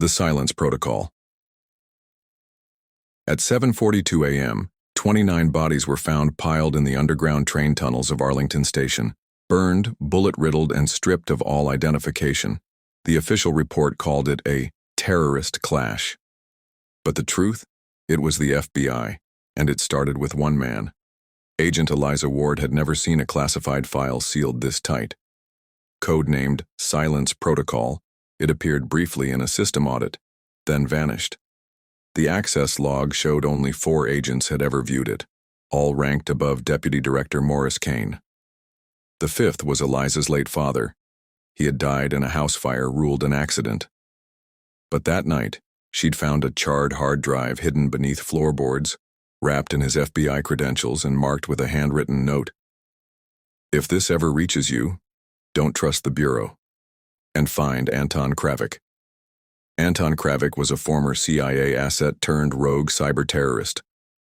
The Silence Protocol. At 7:42 a.m., 29 bodies were found piled in the underground train tunnels of Arlington Station, burned, bullet-riddled, and stripped of all identification. The official report called it a terrorist clash. But the truth? It was the FBI, and it started with one man. Agent Eliza Ward had never seen a classified file sealed this tight. Codenamed Silence Protocol, it appeared briefly in a system audit, then vanished. The access log showed only 4 agents had ever viewed it, all ranked above Deputy Director Morris Kane. The 5th was Eliza's late father. He had died in a house fire ruled an accident. But that night, she'd found a charred hard drive hidden beneath floorboards, wrapped in his FBI credentials and marked with a handwritten note. "If this ever reaches you, don't trust the Bureau. And find Anton Kravik." Anton Kravik was a former CIA asset turned rogue cyber terrorist,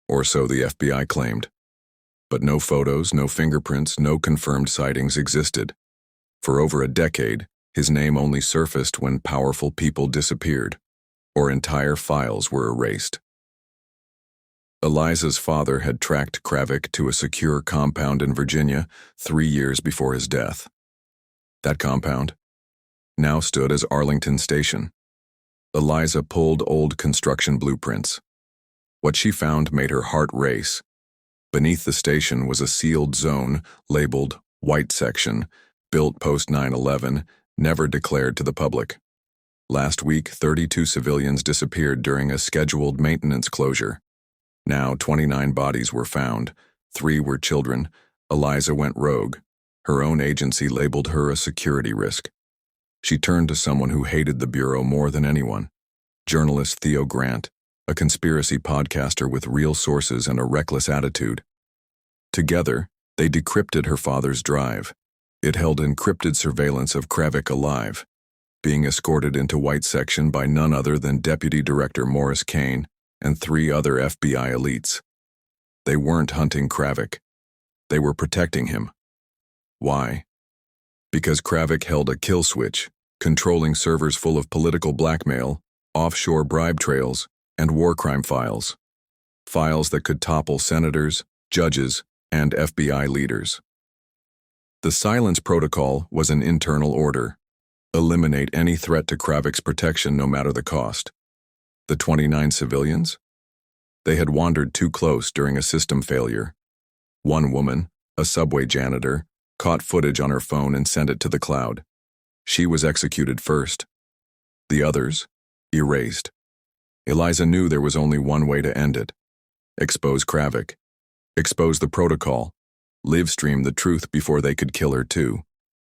or so the FBI claimed. But no photos, no fingerprints, no confirmed sightings existed. For over a decade, his name only surfaced when powerful people disappeared, or entire files were erased. Eliza's father had tracked Kravik to a secure compound in Virginia 3 years before his death. That compound now stood as Arlington Station. Eliza pulled old construction blueprints. What she found made her heart race. Beneath the station was a sealed zone labeled White Section, built post 9/11, never declared to the public. Last week, 32 civilians disappeared during a scheduled maintenance closure. Now 29 bodies were found. 3 were children. Eliza went rogue. Her own agency labeled her a security risk. She turned to someone who hated the Bureau more than anyone. Journalist Theo Grant, a conspiracy podcaster with real sources and a reckless attitude. Together, they decrypted her father's drive. It held encrypted surveillance of Kravik alive, being escorted into White Section by none other than Deputy Director Morris Kane and 3 other FBI elites. They weren't hunting Kravik. They were protecting him. Why? Because Kravik held a kill switch, controlling servers full of political blackmail, offshore bribe trails, and war crime files. Files that could topple senators, judges, and FBI leaders. The Silence Protocol was an internal order. Eliminate any threat to Kravik's protection no matter the cost. The 29 civilians? They had wandered too close during a system failure. One woman, a subway janitor, caught footage on her phone and sent it to the cloud. She was executed first. The others, erased. Eliza knew there was only one way to end it. Expose Kravik. Expose the protocol. Livestream the truth before they could kill her too.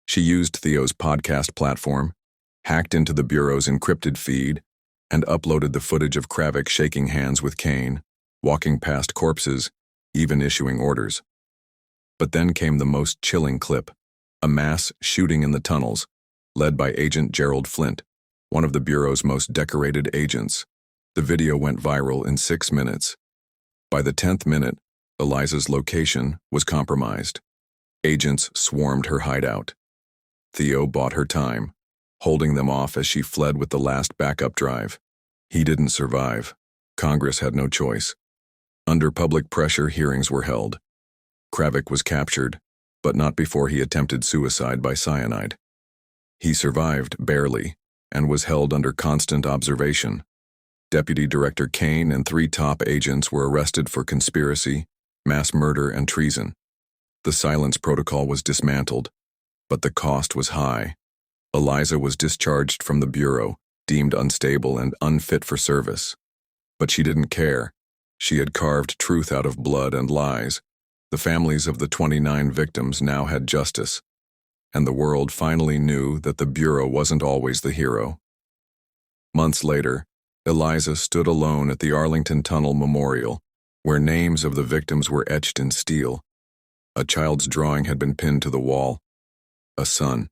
She used Theo's podcast platform, hacked into the Bureau's encrypted feed, and uploaded the footage of Kravik shaking hands with Kane, walking past corpses, even issuing orders. But then came the most chilling clip, a mass shooting in the tunnels, led by Agent Gerald Flint, one of the Bureau's most decorated agents. The video went viral in 6 minutes. By the 10th minute, Eliza's location was compromised. Agents swarmed her hideout. Theo bought her time, holding them off as she fled with the last backup drive. He didn't survive. Congress had no choice. Under public pressure, hearings were held. Kravik was captured, but not before he attempted suicide by cyanide. He survived, barely, and was held under constant observation. Deputy Director Kane and 3 top agents were arrested for conspiracy, mass murder, and treason. The Silence Protocol was dismantled, but the cost was high. Eliza was discharged from the Bureau, deemed unstable and unfit for service. But she didn't care. She had carved truth out of blood and lies. The families of the 29 victims now had justice, and the world finally knew that the Bureau wasn't always the hero. Months later, Eliza stood alone at the Arlington Tunnel Memorial, where names of the victims were etched in steel. A child's drawing had been pinned to the wall. A son,